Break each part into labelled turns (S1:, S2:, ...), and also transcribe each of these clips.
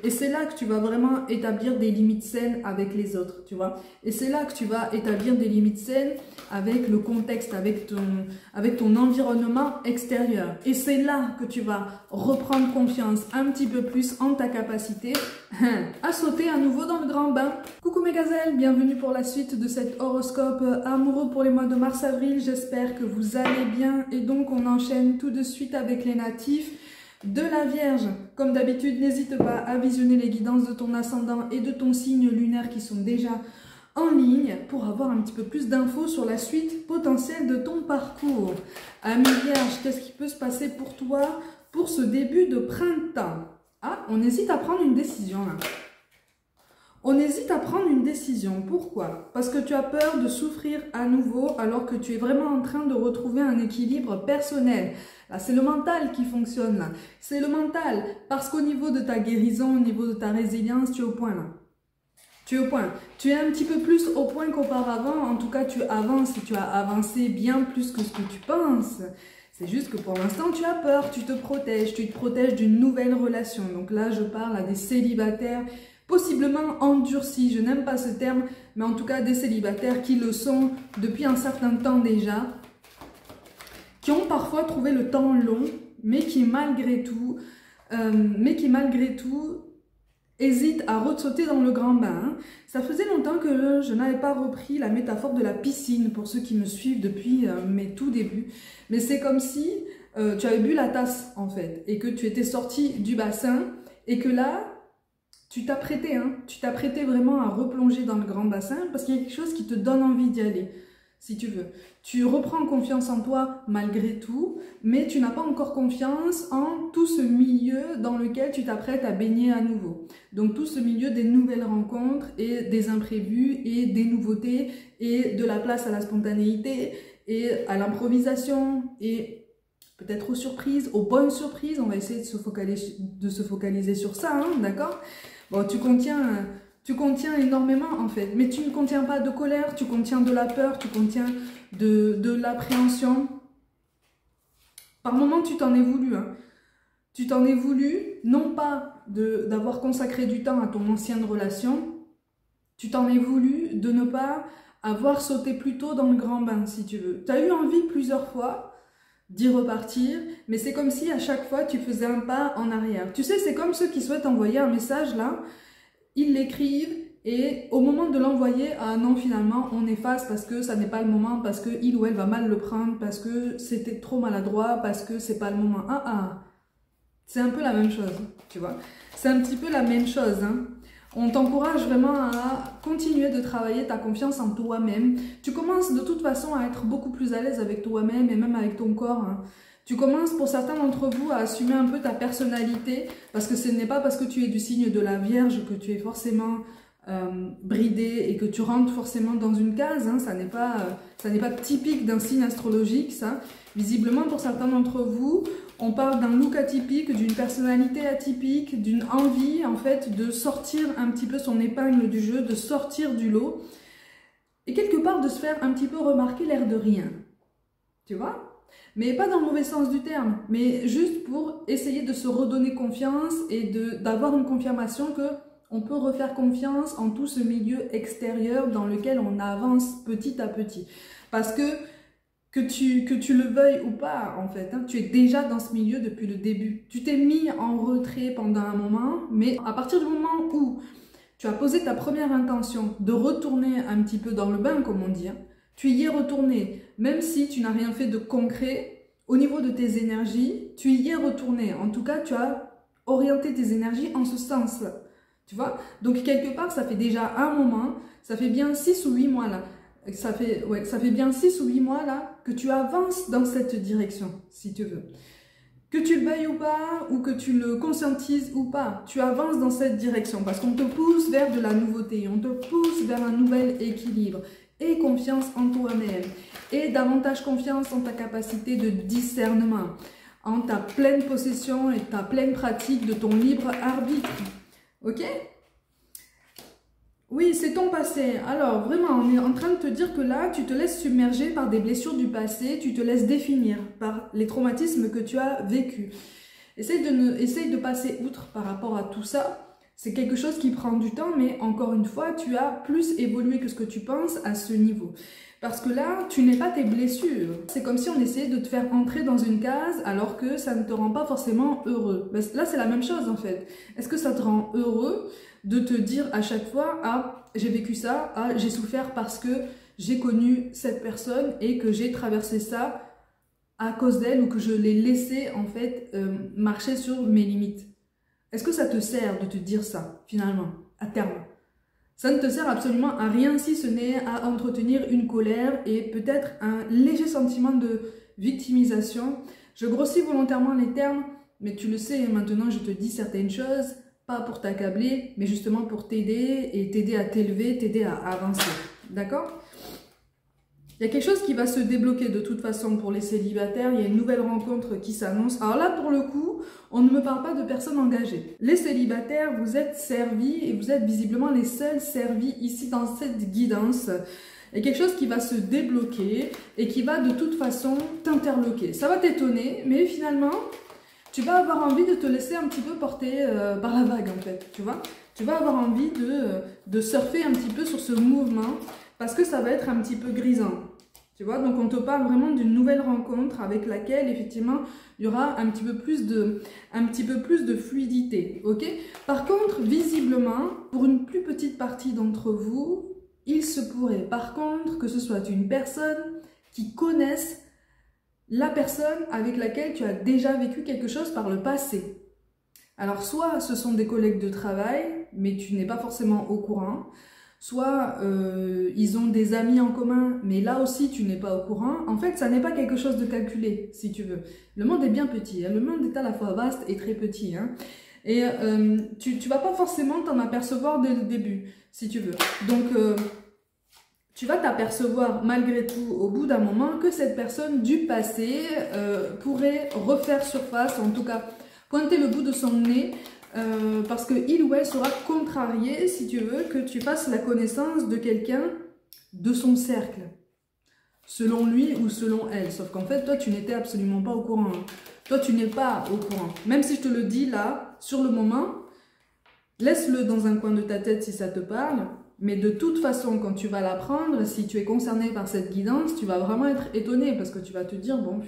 S1: Et c'est là que tu vas vraiment établir des limites saines avec les autres, tu vois. Et c'est là que tu vas établir des limites saines avec le contexte, avec ton environnement extérieur. Et c'est là que tu vas reprendre confiance un petit peu plus en ta capacité à sauter à nouveau dans le grand bain. Coucou mes gazelles, bienvenue pour la suite de cet horoscope amoureux pour les mois de mars-avril. J'espère que vous allez bien. Et donc on enchaîne tout de suite avec les natifs de la Vierge. Comme d'habitude, n'hésite pas à visionner les guidances de ton ascendant et de ton signe lunaire qui sont déjà en ligne pour avoir un petit peu plus d'infos sur la suite potentielle de ton parcours. Ami Vierge, qu'est-ce qui peut se passer pour toi pour ce début de printemps? Ah, on hésite à prendre une décision là. On hésite à prendre une décision. Pourquoi? Parce que tu as peur de souffrir à nouveau alors que tu es vraiment en train de retrouver un équilibre personnel. Là, c'est le mental qui fonctionne là. C'est le mental. Parce qu'au niveau de ta guérison, au niveau de ta résilience, tu es au point là. Tu es au point. Tu es un petit peu plus au point qu'auparavant. En tout cas, tu avances et tu as avancé bien plus que ce que tu penses. C'est juste que pour l'instant, tu as peur, tu te protèges d'une nouvelle relation. Donc là, je parle à des célibataires possiblement endurcis, je n'aime pas ce terme, mais en tout cas des célibataires qui le sont depuis un certain temps déjà, qui ont parfois trouvé le temps long, mais qui malgré tout hésitent à ressauter dans le grand bain. Ça faisait longtemps que je n'avais pas repris la métaphore de la piscine, pour ceux qui me suivent depuis mes tout débuts, mais c'est comme si tu avais bu la tasse en fait, et que tu étais sorti du bassin, et que là, tu t'apprêtais vraiment à replonger dans le grand bassin parce qu'il y a quelque chose qui te donne envie d'y aller, si tu veux. Tu reprends confiance en toi malgré tout, mais tu n'as pas encore confiance en tout ce milieu dans lequel tu t'apprêtes à baigner à nouveau. Donc tout ce milieu des nouvelles rencontres et des imprévus et des nouveautés et de la place à la spontanéité et à l'improvisation et peut-être aux surprises, aux bonnes surprises. On va essayer de se focaliser sur ça, hein, d'accord? Bon, tu contiens énormément en fait, mais tu ne contiens pas de colère, tu contiens de la peur, tu contiens de l'appréhension. Par moments, tu t'en es voulu. Hein. Tu t'en es voulu, non pas d'avoir consacré du temps à ton ancienne relation, tu t'en es voulu de ne pas avoir sauté plus tôt dans le grand bain, si tu veux. Tu as eu envie plusieurs fois d'y repartir, mais c'est comme si à chaque fois tu faisais un pas en arrière. Tu sais, c'est comme ceux qui souhaitent envoyer un message là, ils l'écrivent et au moment de l'envoyer, ah non, finalement on efface parce que ça n'est pas le moment, parce que il ou elle va mal le prendre, parce que c'était trop maladroit, parce que c'est pas le moment. C'est un peu la même chose, tu vois. C'est un petit peu la même chose, hein. On t'encourage vraiment à continuer de travailler ta confiance en toi-même. Tu commences de toute façon à être beaucoup plus à l'aise avec toi-même et même avec ton corps. Hein. Tu commences pour certains d'entre vous à assumer un peu ta personnalité parce que ce n'est pas parce que tu es du signe de la Vierge que tu es forcément bridé et que tu rentres forcément dans une case. Hein. Ça n'est pas typique d'un signe astrologique, ça. Visiblement, pour certains d'entre vous, on parle d'un look atypique, d'une personnalité atypique, d'une envie en fait de sortir un petit peu son épingle du jeu, de sortir du lot et quelque part de se faire un petit peu remarquer l'air de rien. Tu vois? Mais pas dans le mauvais sens du terme, mais juste pour essayer de se redonner confiance et d'avoir une confirmation que on peut refaire confiance en tout ce milieu extérieur dans lequel on avance petit à petit. Parce que tu le veuilles ou pas, en fait, hein, tu es déjà dans ce milieu depuis le début. Tu t'es mis en retrait pendant un moment, mais à partir du moment où tu as posé ta première intention de retourner un petit peu dans le bain, comme on dit, hein, tu y es retourné. Même si tu n'as rien fait de concret, au niveau de tes énergies, tu y es retourné. En tout cas, tu as orienté tes énergies en ce sens-là. Tu vois? Donc, quelque part, ça fait déjà un moment, ça fait bien 6 ou 8 mois là. Ça fait bien 6 ou 8 mois là que tu avances dans cette direction, si tu veux. Que tu le veuilles ou pas, ou que tu le conscientises ou pas, tu avances dans cette direction parce qu'on te pousse vers de la nouveauté, on te pousse vers un nouvel équilibre. Et confiance en toi-même, et davantage confiance en ta capacité de discernement, en ta pleine possession et ta pleine pratique de ton libre arbitre. Ok ? Oui, c'est ton passé. Alors, vraiment, on est en train de te dire que là, tu te laisses submerger par des blessures du passé, tu te laisses définir par les traumatismes que tu as vécus. Essaye de passer outre par rapport à tout ça, C'est quelque chose qui prend du temps, mais encore une fois, tu as plus évolué que ce que tu penses à ce niveau. Parce que là, tu n'es pas tes blessures. C'est comme si on essayait de te faire entrer dans une case alors que ça ne te rend pas forcément heureux. Ben, là, c'est la même chose en fait. Est-ce que ça te rend heureux de te dire à chaque fois « Ah, j'ai vécu ça, ah, j'ai souffert parce que j'ai connu cette personne et que j'ai traversé ça à cause d'elle ou que je l'ai laissé en fait marcher sur mes limites ». Est-ce que ça te sert de te dire ça, finalement, à terme? Ça ne te sert absolument à rien si ce n'est à entretenir une colère et peut-être un léger sentiment de victimisation. Je grossis volontairement les termes, mais tu le sais, maintenant je te dis certaines choses, pas pour t'accabler, mais justement pour t'aider et t'aider à t'élever, t'aider à avancer. D'accord ? Il y a quelque chose qui va se débloquer de toute façon pour les célibataires, il y a une nouvelle rencontre qui s'annonce. Alors là, pour le coup, on ne me parle pas de personnes engagées. Les célibataires, vous êtes servis et vous êtes visiblement les seuls servis ici dans cette guidance. Il y a quelque chose qui va se débloquer et qui va de toute façon t'interloquer. Ça va t'étonner, mais finalement, tu vas avoir envie de te laisser un petit peu porter par la vague en fait, tu vois. Tu vas avoir envie de surfer un petit peu sur ce mouvement. Parce que ça va être un petit peu grisant, tu vois. Donc on te parle vraiment d'une nouvelle rencontre avec laquelle effectivement il y aura un petit peu plus de fluidité, ok. Par contre, visiblement, pour une plus petite partie d'entre vous, il se pourrait par contre que ce soit une personne qui connaisse la personne avec laquelle tu as déjà vécu quelque chose par le passé. Alors soit ce sont des collègues de travail, mais tu n'es pas forcément au courant. Soit ils ont des amis en commun, mais là aussi tu n'es pas au courant. En fait, ça n'est pas quelque chose de calculé, si tu veux. Le monde est bien petit, hein. Le monde est à la fois vaste et très petit. Hein. Et tu vas pas forcément t'en apercevoir dès le début, si tu veux. Donc, tu vas t'apercevoir malgré tout, au bout d'un moment, que cette personne du passé pourrait refaire surface, en tout cas pointer le bout de son nez, parce qu'il ou elle sera contrarié, si tu veux, que tu fasses la connaissance de quelqu'un de son cercle, selon lui ou selon elle. Sauf qu'en fait, toi, tu n'étais absolument pas au courant. Hein. Toi, tu n'es pas au courant. Même si je te le dis là, sur le moment, laisse-le dans un coin de ta tête si ça te parle. Mais de toute façon, quand tu vas l'apprendre, si tu es concerné par cette guidance, tu vas vraiment être étonné parce que tu vas te dire, bon,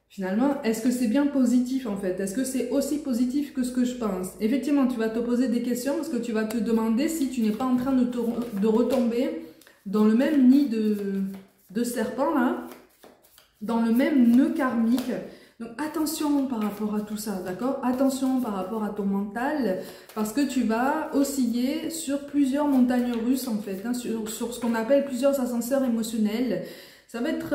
S1: Finalement, est-ce que c'est bien positif en fait? Est-ce que c'est aussi positif que ce que je pense? Effectivement, tu vas te poser des questions parce que tu vas te demander si tu n'es pas en train de retomber dans le même nid de serpent là, dans le même nœud karmique. Donc attention par rapport à tout ça, d'accord? Attention par rapport à ton mental, parce que tu vas osciller sur plusieurs montagnes russes en fait, hein, sur ce qu'on appelle plusieurs ascenseurs émotionnels. Ça va être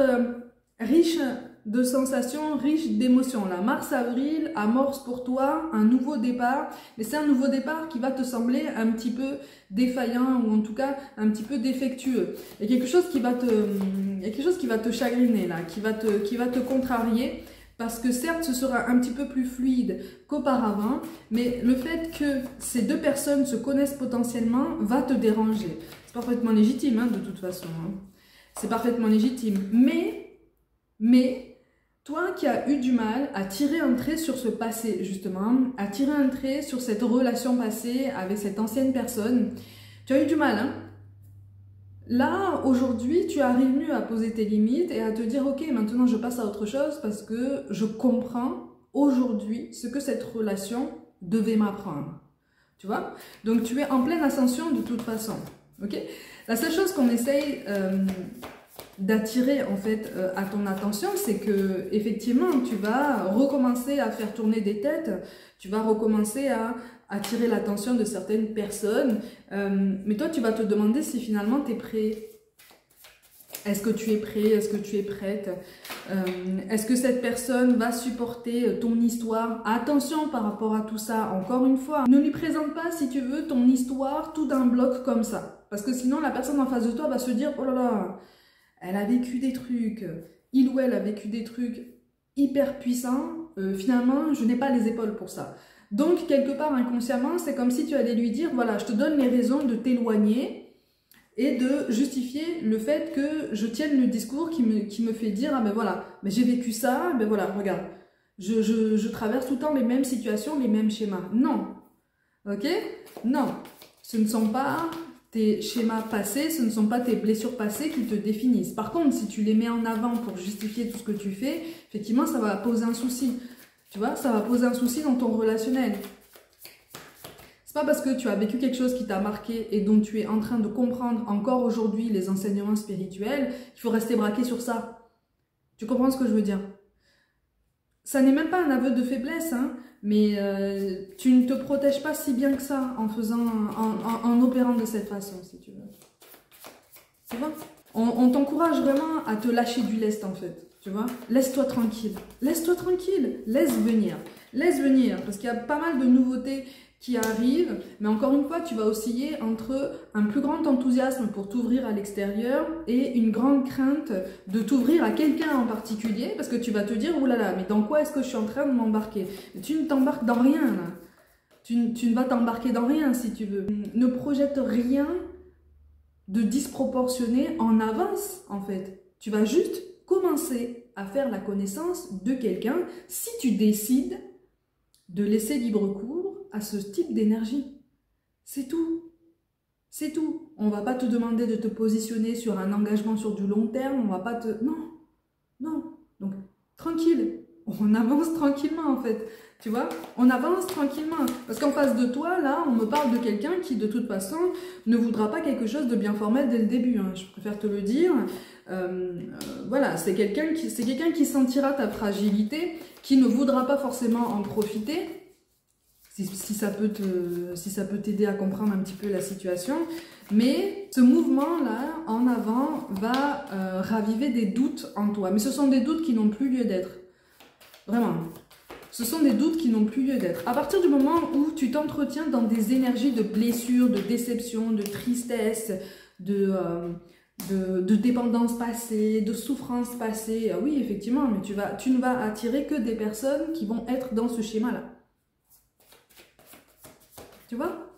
S1: riche de sensations, riche d'émotions. Là, mars-avril amorce pour toi un nouveau départ, mais c'est un nouveau départ qui va te sembler un petit peu défaillant ou en tout cas un petit peu défectueux. Il y a quelque chose qui va te chagriner là, qui va te contrarier. Parce que certes, ce sera un petit peu plus fluide qu'auparavant, mais le fait que ces deux personnes se connaissent potentiellement va te déranger. C'est parfaitement légitime, hein, de toute façon. Hein. C'est parfaitement légitime. Mais, toi qui as eu du mal à tirer un trait sur ce passé, justement, à tirer un trait sur cette relation passée avec cette ancienne personne, tu as eu du mal, hein. Là, aujourd'hui, tu arrives mieux à poser tes limites et à te dire « Ok, maintenant je passe à autre chose parce que je comprends aujourd'hui ce que cette relation devait m'apprendre. » Tu vois? Donc, tu es en pleine ascension de toute façon. Ok? La seule chose qu'on essaye d'attirer en fait à ton attention, c'est que effectivement, tu vas recommencer à faire tourner des têtes, tu vas recommencer à attirer l'attention de certaines personnes, mais toi tu vas te demander si finalement tu es prêt. Est-ce que tu es prêt? Est-ce que tu es prête? Est-ce que cette personne va supporter ton histoire? Attention par rapport à tout ça, encore une fois, ne lui présente pas si tu veux ton histoire tout d'un bloc comme ça, parce que sinon la personne en face de toi va se dire « Oh là là, elle a vécu des trucs, il ou elle a vécu des trucs hyper puissants, finalement je n'ai pas les épaules pour ça. » Donc, quelque part, inconsciemment, c'est comme si tu allais lui dire, voilà, je te donne les raisons de t'éloigner et de justifier le fait que je tienne le discours qui me fait dire, ah ben voilà, ben j'ai vécu ça, ben voilà, regarde, je traverse tout le temps les mêmes situations, les mêmes schémas. Non, Ok? Non, ce ne sont pas tes schémas passés, ce ne sont pas tes blessures passées qui te définissent. Par contre, si tu les mets en avant pour justifier tout ce que tu fais, effectivement, ça va poser un souci. Tu vois, ça va poser un souci dans ton relationnel. C'est pas parce que tu as vécu quelque chose qui t'a marqué et dont tu es en train de comprendre encore aujourd'hui les enseignements spirituels qu'il faut rester braqué sur ça. Tu comprends ce que je veux dire? Ça n'est même pas un aveu de faiblesse, hein, mais tu ne te protèges pas si bien que ça en faisant, en opérant de cette façon, si tu veux. Tu vois? On t'encourage vraiment à te lâcher du lest, en fait. Tu vois? Laisse-toi tranquille. Laisse-toi tranquille. Laisse venir. Laisse venir. Parce qu'il y a pas mal de nouveautés qui arrivent. Mais encore une fois, tu vas osciller entre un plus grand enthousiasme pour t'ouvrir à l'extérieur et une grande crainte de t'ouvrir à quelqu'un en particulier. Parce que tu vas te dire, oulala, mais dans quoi est-ce que je suis en train de m'embarquer? Tu ne t'embarques dans rien, là. Tu ne vas t'embarquer dans rien, si tu veux. Ne projette rien de disproportionné en avance, en fait. Tu vas juste commencer à faire la connaissance de quelqu'un si tu décides de laisser libre cours à ce type d'énergie. C'est tout. C'est tout. On va pas te demander de te positionner sur un engagement sur du long terme. On va pas te... Non. Non. Donc, tranquille. On avance tranquillement, en fait. Tu vois? On avance tranquillement. Parce qu'en face de toi, là, on me parle de quelqu'un qui, de toute façon, ne voudra pas quelque chose de bien formel dès le début. Hein. Je préfère te le dire. Voilà, c'est quelqu'un qui sentira ta fragilité, qui ne voudra pas forcément en profiter. Si ça peut t'aider à comprendre un petit peu la situation. Mais ce mouvement-là, en avant, va raviver des doutes en toi. Mais ce sont des doutes qui n'ont plus lieu d'être. Vraiment. Ce sont des doutes qui n'ont plus lieu d'être. À partir du moment où tu t'entretiens dans des énergies de blessure, de déception, de tristesse, de dépendance passée, de souffrance passée, oui, effectivement, mais tu ne vas attirer que des personnes qui vont être dans ce schéma-là. Tu vois?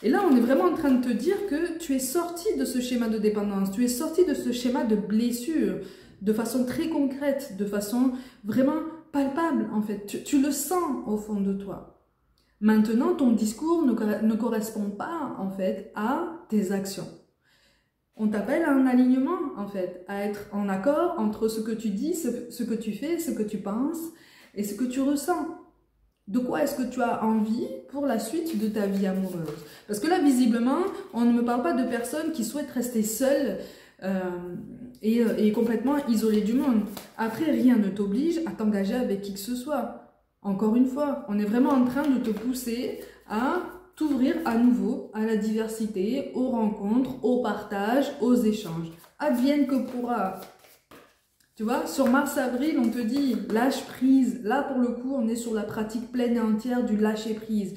S1: Et là, on est vraiment en train de te dire que tu es sorti de ce schéma de dépendance, tu es sorti de ce schéma de blessure, de façon très concrète, de façon vraiment palpable, en fait. Tu le sens au fond de toi. Maintenant, ton discours ne correspond pas, en fait, à tes actions. On t'appelle à un alignement, en fait, à être en accord entre ce que tu dis, ce que tu fais, ce que tu penses et ce que tu ressens. De quoi est-ce que tu as envie pour la suite de ta vie amoureuse? Parce que là, visiblement, on ne me parle pas de personnes qui souhaitent rester seules et complètement isolées du monde. Après, rien ne t'oblige à t'engager avec qui que ce soit. Encore une fois, on est vraiment en train de te pousser à t'ouvrir à nouveau à la diversité, aux rencontres, au partage, aux échanges. Advienne que pourra. Tu vois, sur Mars-Avril, on te dit lâche prise. Là, pour le coup, on est sur la pratique pleine et entière du lâcher prise.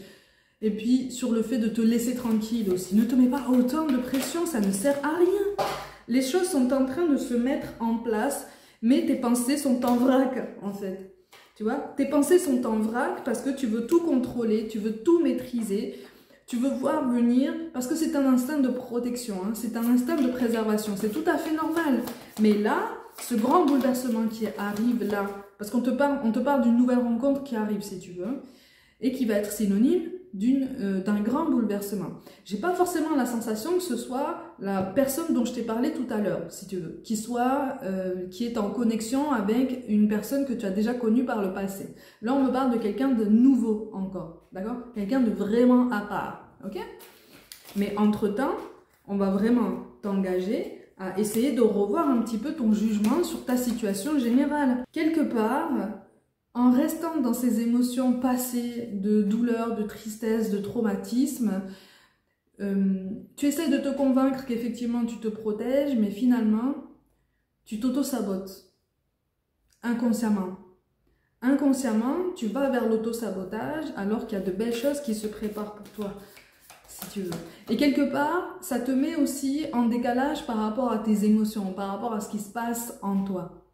S1: Et puis, sur le fait de te laisser tranquille aussi. Ne te mets pas autant de pression, ça ne sert à rien. Les choses sont en train de se mettre en place, mais tes pensées sont en vrac, en fait. Tu vois, tes pensées sont en vrac parce que tu veux tout contrôler, tu veux tout maîtriser. Tu veux voir venir, parce que c'est un instinct de protection, hein, c'est un instinct de préservation. C'est tout à fait normal. Mais là, ce grand bouleversement qui arrive là, parce qu'on te parle d'une nouvelle rencontre qui arrive, si tu veux, et qui va être synonyme d'un grand bouleversement. J'ai pas forcément la sensation que ce soit la personne dont je t'ai parlé tout à l'heure, si tu veux, qui est en connexion avec une personne que tu as déjà connue par le passé. Là, on me parle de quelqu'un de nouveau encore, d'accord? Quelqu'un de vraiment à part, ok? Mais entre-temps, on va vraiment t'engager à essayer de revoir un petit peu ton jugement sur ta situation générale. Quelque part, en restant dans ces émotions passées de douleur, de tristesse, de traumatisme, tu essaies de te convaincre qu'effectivement tu te protèges, mais finalement, tu t'auto-sabotes. Inconsciemment. Inconsciemment, tu vas vers l'auto-sabotage alors qu'il y a de belles choses qui se préparent pour toi, si tu veux. Et quelque part, ça te met aussi en décalage par rapport à tes émotions, par rapport à ce qui se passe en toi.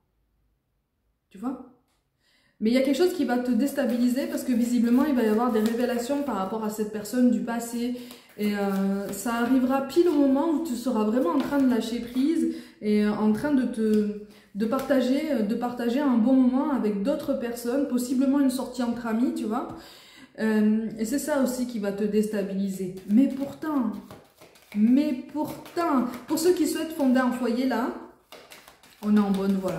S1: Tu vois ? Mais il y a quelque chose qui va te déstabiliser parce que visiblement, il va y avoir des révélations par rapport à cette personne du passé. Et ça arrivera pile au moment où tu seras vraiment en train de lâcher prise et en train de partager un bon moment avec d'autres personnes, possiblement une sortie entre amis, tu vois. Et c'est ça aussi qui va te déstabiliser. Mais pourtant, pour ceux qui souhaitent fonder un foyer là, on est en bonne voie là.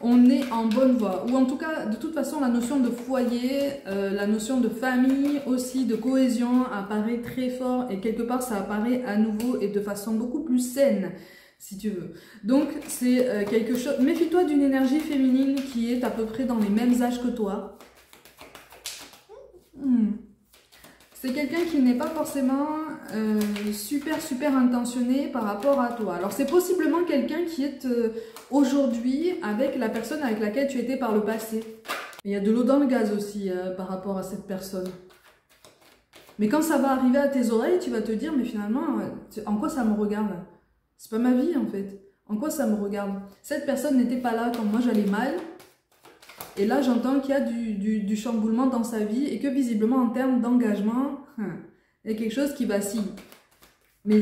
S1: On est en bonne voie. Ou en tout cas, de toute façon, la notion de foyer, la notion de famille aussi, de cohésion apparaît très fort. Et quelque part, ça apparaît à nouveau et de façon beaucoup plus saine, si tu veux. Donc, c'est quelque chose... Méfie-toi d'une énergie féminine qui est à peu près dans les mêmes âges que toi. C'est quelqu'un qui n'est pas forcément super intentionné par rapport à toi. Alors c'est possiblement quelqu'un qui est aujourd'hui avec la personne avec laquelle tu étais par le passé. Il y a de l'eau dans le gaz aussi par rapport à cette personne. Mais quand ça va arriver à tes oreilles, tu vas te dire, mais finalement, en quoi ça me regarde? C'est pas ma vie en fait. En quoi ça me regarde? Cette personne n'était pas là quand moi j'allais mal. Et là, j'entends qu'il y a du chamboulement dans sa vie et que visiblement, en termes d'engagement, il y a quelque chose qui vacille. Mais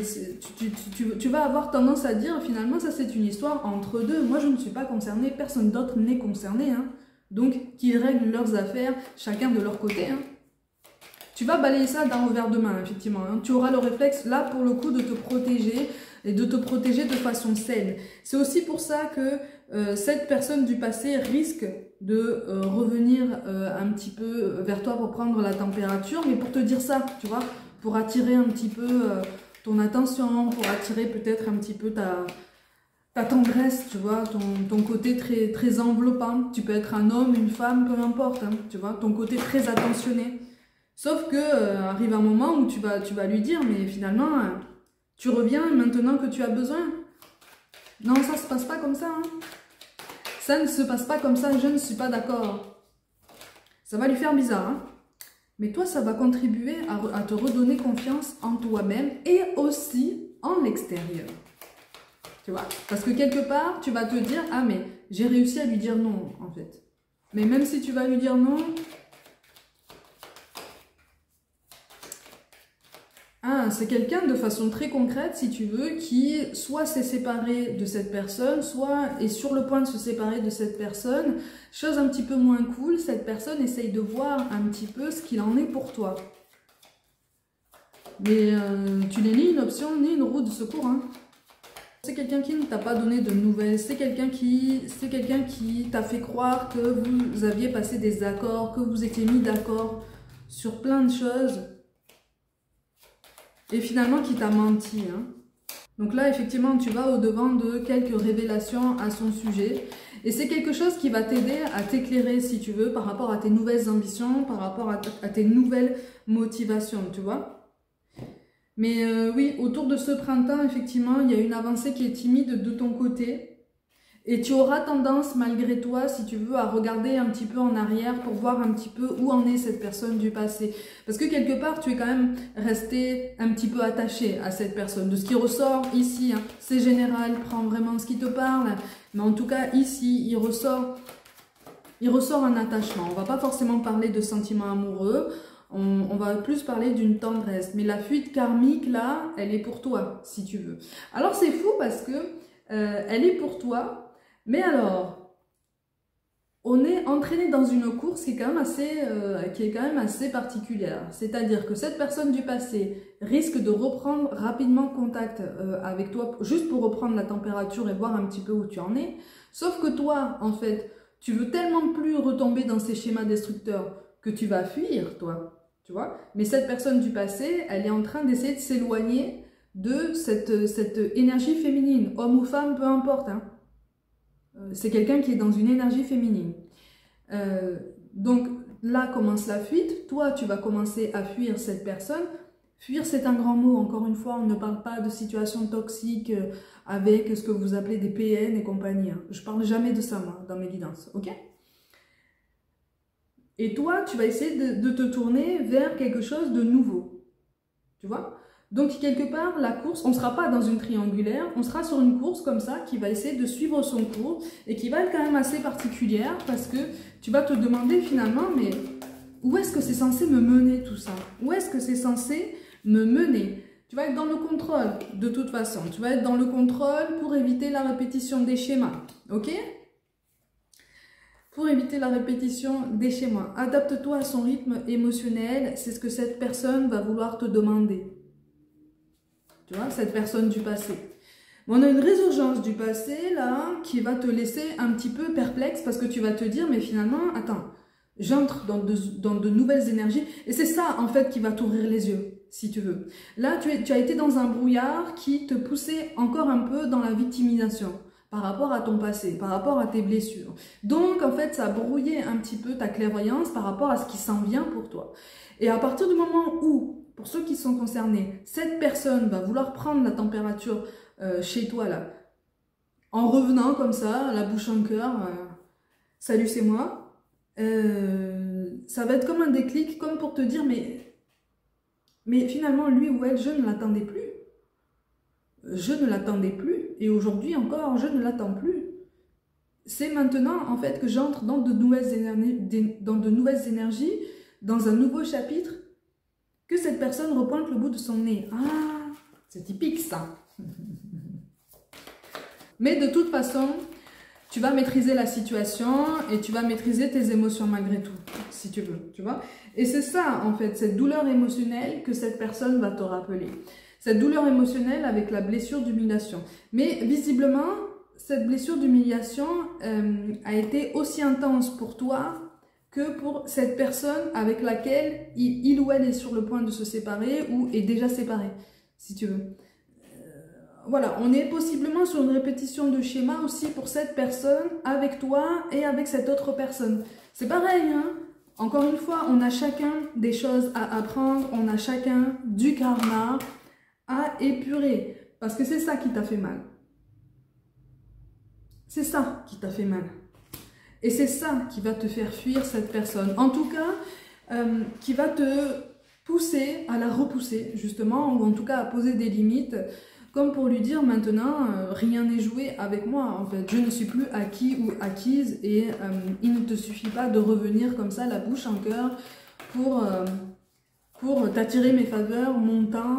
S1: tu vas avoir tendance à dire, finalement, ça c'est une histoire entre deux. Moi, je ne suis pas concernée, personne d'autre n'est concerné. Hein. Donc, qu'ils règlent leurs affaires, chacun de leur côté. Hein. Tu vas balayer ça d'un revers de main, effectivement. Hein. Tu auras le réflexe, là, pour le coup, de te protéger et de te protéger de façon saine. C'est aussi pour ça que cette personne du passé risque de revenir un petit peu vers toi pour prendre la température, mais pour te dire ça, tu vois, pour attirer un petit peu ton attention, pour attirer peut-être un petit peu ta tendresse, tu vois, ton côté très enveloppant. Tu peux être un homme, une femme, peu importe, hein, tu vois, ton côté très attentionné. Sauf que arrive un moment où tu vas lui dire, mais finalement, tu reviens maintenant que tu as besoin. Non, ça se passe pas comme ça, hein. Ça ne se passe pas comme ça, je ne suis pas d'accord. Ça va lui faire bizarre, hein. Mais toi, ça va contribuer à te redonner confiance en toi-même et aussi en l'extérieur. Tu vois? Parce que quelque part, tu vas te dire, ah mais j'ai réussi à lui dire non, en fait. Mais même si tu vas lui dire non... Ah, c'est quelqu'un de façon très concrète, si tu veux, qui soit s'est séparé de cette personne, soit est sur le point de se séparer de cette personne. Chose un petit peu moins cool, cette personne essaye de voir un petit peu ce qu'il en est pour toi. Mais tu n'es ni une option, ni une roue de secours. Hein. C'est quelqu'un qui ne t'a pas donné de nouvelles, c'est quelqu'un qui t'a fait croire que vous aviez passé des accords, que vous étiez mis d'accord sur plein de choses. Et finalement, qui t'a menti. Hein. Donc là, effectivement, tu vas au-devant de quelques révélations à son sujet. Et c'est quelque chose qui va t'aider à t'éclairer, si tu veux, par rapport à tes nouvelles ambitions, par rapport à tes nouvelles motivations, tu vois. Mais oui, autour de ce printemps, effectivement, il y a une avancée qui est timide de ton côté. Et tu auras tendance, malgré toi, si tu veux, à regarder un petit peu en arrière pour voir un petit peu où en est cette personne du passé. Parce que quelque part, tu es quand même resté un petit peu attaché à cette personne. De ce qui ressort ici, hein, c'est général, prends vraiment ce qui te parle. Mais en tout cas, ici, il ressort un attachement. On va pas forcément parler de sentiments amoureux, on va plus parler d'une tendresse. Mais la fuite karmique, là, elle est pour toi, si tu veux. Alors, c'est fou parce que elle est pour toi. Mais alors, on est entraîné dans une course qui est quand même assez particulière. C'est-à-dire que cette personne du passé risque de reprendre rapidement contact avec toi, juste pour reprendre la température et voir un petit peu où tu en es. Sauf que toi, en fait, tu veux tellement plus retomber dans ces schémas destructeurs que tu vas fuir, toi. Tu vois? Mais cette personne du passé, elle est en train d'essayer de s'éloigner de cette énergie féminine, homme ou femme, peu importe, hein. C'est quelqu'un qui est dans une énergie féminine. Donc là commence la fuite. Toi, tu vas commencer à fuir cette personne. Fuir, c'est un grand mot. Encore une fois, on ne parle pas de situation toxique avec ce que vous appelez des PN et compagnie. Hein. Je parle jamais de ça, moi, dans mes guidances. Ok? Et toi, tu vas essayer de te tourner vers quelque chose de nouveau. Tu vois? Donc, quelque part, la course, on ne sera pas dans une triangulaire, on sera sur une course comme ça qui va essayer de suivre son cours et qui va être quand même assez particulière parce que tu vas te demander finalement, mais où est-ce que c'est censé me mener tout ça? Où est-ce que c'est censé me mener? Tu vas être dans le contrôle de toute façon. Tu vas être dans le contrôle pour éviter la répétition des schémas. Ok? Pour éviter la répétition des schémas, adapte-toi à son rythme émotionnel, c'est ce que cette personne va vouloir te demander. Tu vois, cette personne du passé. On a une résurgence du passé, là, qui va te laisser un petit peu perplexe parce que tu vas te dire, mais finalement, attends, j'entre dans de nouvelles énergies. Et c'est ça, en fait, qui va t'ouvrir les yeux, si tu veux. Là, tu as été dans un brouillard qui te poussait encore un peu dans la victimisation par rapport à ton passé, par rapport à tes blessures. Donc, en fait, ça a brouillé un petit peu ta clairvoyance par rapport à ce qui s'en vient pour toi. Et à partir du moment où, pour ceux qui sont concernés, cette personne va vouloir prendre la température chez toi, là, en revenant comme ça, la bouche en cœur, salut, c'est moi, ça va être comme un déclic, comme pour te dire, mais finalement, lui ou elle, je ne l'attendais plus. Je ne l'attendais plus, et aujourd'hui encore, je ne l'attends plus. C'est maintenant, en fait, que j'entre dans de nouvelles énergies, dans un nouveau chapitre, que cette personne repointe le bout de son nez. Ah, c'est typique, ça. Mais de toute façon, tu vas maîtriser la situation et tu vas maîtriser tes émotions malgré tout, si tu veux, tu vois. Et c'est ça, en fait, cette douleur émotionnelle que cette personne va te rappeler. Cette douleur émotionnelle avec la blessure d'humiliation. Mais visiblement, cette blessure d'humiliation a été aussi intense pour toi que pour cette personne avec laquelle il ou elle est sur le point de se séparer ou est déjà séparé, si tu veux. Voilà, on est possiblement sur une répétition de schéma aussi pour cette personne, avec toi et avec cette autre personne. C'est pareil, hein? Encore une fois, on a chacun des choses à apprendre, on a chacun du karma à épurer. Parce que c'est ça qui t'a fait mal. C'est ça qui t'a fait mal. Et c'est ça qui va te faire fuir cette personne. En tout cas, qui va te pousser à la repousser, justement, ou en tout cas à poser des limites, comme pour lui dire maintenant, rien n'est joué avec moi, en fait. Je ne suis plus acquis ou acquise et il ne te suffit pas de revenir comme ça, la bouche en cœur, pour t'attirer mes faveurs, mon temps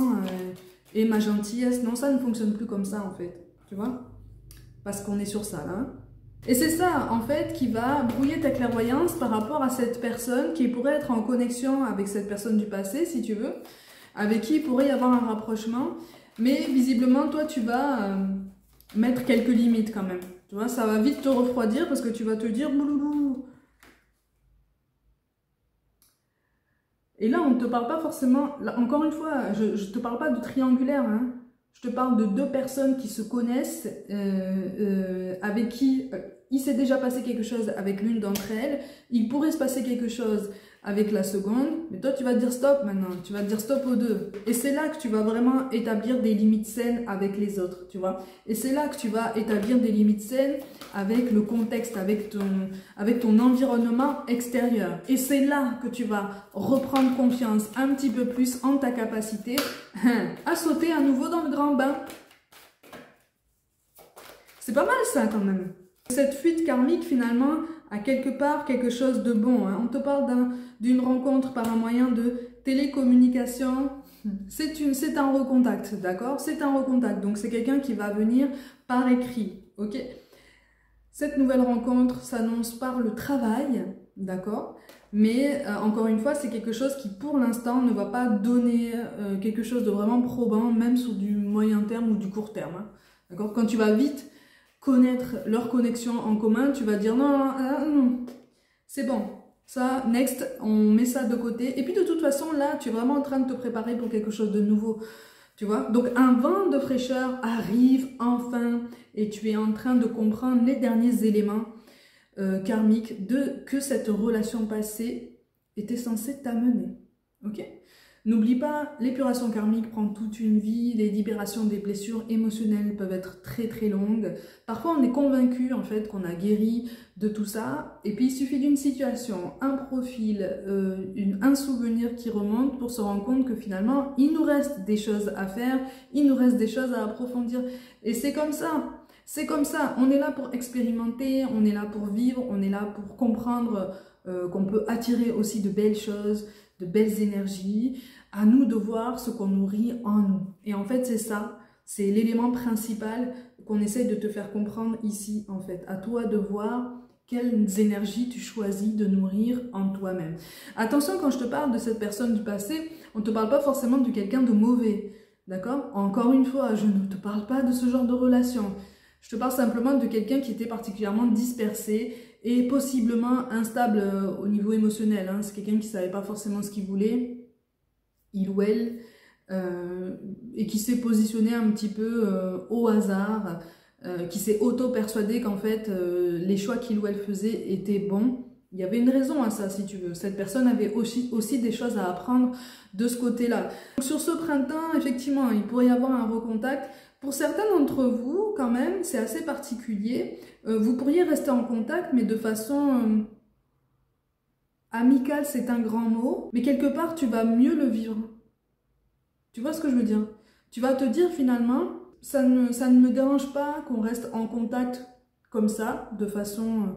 S1: et ma gentillesse. Non, ça ne fonctionne plus comme ça, en fait. Tu vois? Parce qu'on est sur ça, là. Et c'est ça, en fait, qui va brouiller ta clairvoyance par rapport à cette personne qui pourrait être en connexion avec cette personne du passé, si tu veux, avec qui il pourrait y avoir un rapprochement. Mais visiblement, toi, tu vas mettre quelques limites quand même. Tu vois, ça va vite te refroidir parce que tu vas te dire bouloulou. Et là, on ne te parle pas forcément... Là, encore une fois, je ne te parle pas de triangulaire. Hein. Je te parle de deux personnes qui se connaissent, avec qui il s'est déjà passé quelque chose avec l'une d'entre elles. Il pourrait se passer quelque chose avec la seconde, mais toi tu vas te dire stop maintenant, tu vas te dire stop aux deux. Et c'est là que tu vas vraiment établir des limites saines avec les autres, tu vois. Et c'est là que tu vas établir des limites saines avec le contexte, avec ton environnement extérieur. Et c'est là que tu vas reprendre confiance un petit peu plus en ta capacité à sauter à nouveau dans le grand bain. C'est pas mal ça quand même. Cette fuite karmique finalement a quelque part quelque chose de bon. Hein. On te parle d'une rencontre par un moyen de télécommunication. C'est un recontact, d'accord? C'est un recontact. Donc c'est quelqu'un qui va venir par écrit, ok? Cette nouvelle rencontre s'annonce par le travail, d'accord? Mais encore une fois, c'est quelque chose qui pour l'instant ne va pas donner quelque chose de vraiment probant, même sur du moyen terme ou du court terme. Hein. D'accord? Quand tu vas vite connaître leur connexion en commun, tu vas dire non, c'est bon, ça, next, on met ça de côté. Et puis de toute façon, là, tu es vraiment en train de te préparer pour quelque chose de nouveau, tu vois. Donc un vent de fraîcheur arrive enfin et tu es en train de comprendre les derniers éléments karmiques que cette relation passée était censée t'amener, ok? N'oublie pas, l'épuration karmique prend toute une vie, les libérations des blessures émotionnelles peuvent être très très longues. Parfois on est convaincu en fait qu'on a guéri de tout ça, et puis il suffit d'une situation, un profil, un souvenir qui remonte pour se rendre compte que finalement il nous reste des choses à faire, il nous reste des choses à approfondir. Et c'est comme ça, on est là pour expérimenter, on est là pour vivre, on est là pour comprendre qu'on peut attirer aussi de belles choses, de belles énergies, à nous de voir ce qu'on nourrit en nous. Et en fait, c'est ça, c'est l'élément principal qu'on essaye de te faire comprendre ici, en fait. À toi de voir quelles énergies tu choisis de nourrir en toi-même. Attention, quand je te parle de cette personne du passé, on ne te parle pas forcément de quelqu'un de mauvais, d'accord? Encore une fois, je ne te parle pas de ce genre de relation. Je te parle simplement de quelqu'un qui était particulièrement dispersé et possiblement instable au niveau émotionnel. Hein. C'est quelqu'un qui ne savait pas forcément ce qu'il voulait, il ou elle, et qui s'est positionné un petit peu au hasard, qui s'est auto-persuadé qu'en fait les choix qu'il ou elle faisait étaient bons. Il y avait une raison à ça, si tu veux. Cette personne avait aussi des choses à apprendre de ce côté-là. Sur ce printemps, effectivement, il pourrait y avoir un recontact. Pour certains d'entre vous, quand même, c'est assez particulier. Vous pourriez rester en contact, mais de façon amicale, c'est un grand mot. Mais quelque part, tu vas mieux le vivre. Tu vois ce que je veux dire? Tu vas te dire finalement, ça ne me dérange pas qu'on reste en contact comme ça, de façon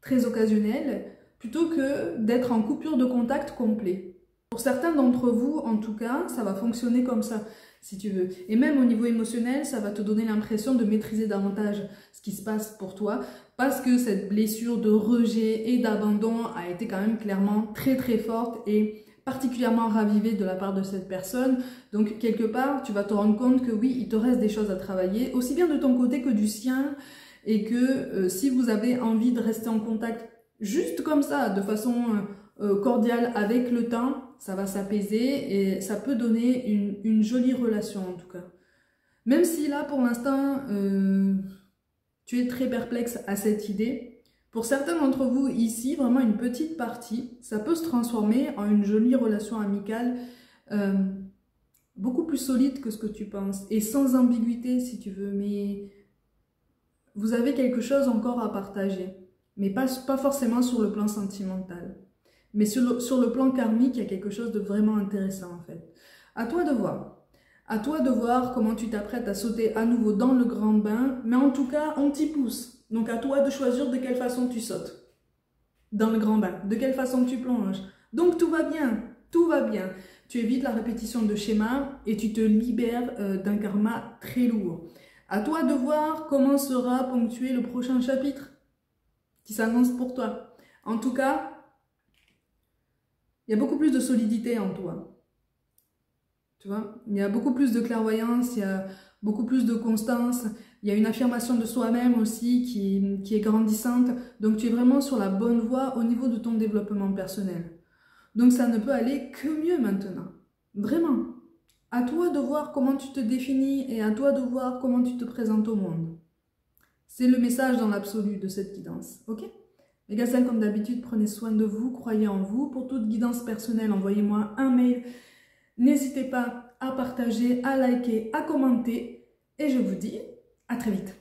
S1: très occasionnelle, plutôt que d'être en coupure de contact complet. Pour certains d'entre vous, en tout cas, ça va fonctionner comme ça, si tu veux. Et même au niveau émotionnel, ça va te donner l'impression de maîtriser davantage ce qui se passe pour toi, parce que cette blessure de rejet et d'abandon a été quand même clairement très très forte et particulièrement ravivée de la part de cette personne. Donc quelque part, tu vas te rendre compte que oui, il te reste des choses à travailler, aussi bien de ton côté que du sien, et que si vous avez envie de rester en contact juste comme ça, de façon cordiale avec le temps, ça va s'apaiser et ça peut donner une jolie relation en tout cas. Même si là pour l'instant tu es très perplexe à cette idée, pour certains d'entre vous ici, vraiment une petite partie, ça peut se transformer en une jolie relation amicale beaucoup plus solide que ce que tu penses et sans ambiguïté si tu veux, mais vous avez quelque chose encore à partager, mais pas forcément sur le plan sentimental. Mais sur le plan karmique, il y a quelque chose de vraiment intéressant en fait. À toi de voir. À toi de voir comment tu t'apprêtes à sauter à nouveau dans le grand bain, mais en tout cas, on t'y pousse. Donc à toi de choisir de quelle façon tu sautes dans le grand bain, de quelle façon tu plonges. Donc tout va bien, tout va bien. Tu évites la répétition de schémas et tu te libères d'un karma très lourd. À toi de voir comment sera ponctué le prochain chapitre qui s'annonce pour toi. En tout cas, il y a beaucoup plus de solidité en toi. Tu vois, il y a beaucoup plus de clairvoyance, il y a beaucoup plus de constance, il y a une affirmation de soi-même aussi qui est grandissante. Donc tu es vraiment sur la bonne voie au niveau de ton développement personnel. Donc ça ne peut aller que mieux maintenant. Vraiment. À toi de voir comment tu te définis et à toi de voir comment tu te présentes au monde. C'est le message dans l'absolu de cette guidance, ok? Les gars, comme d'habitude, prenez soin de vous, croyez en vous. Pour toute guidance personnelle, envoyez-moi un mail. N'hésitez pas à partager, à liker, à commenter. Et je vous dis à très vite.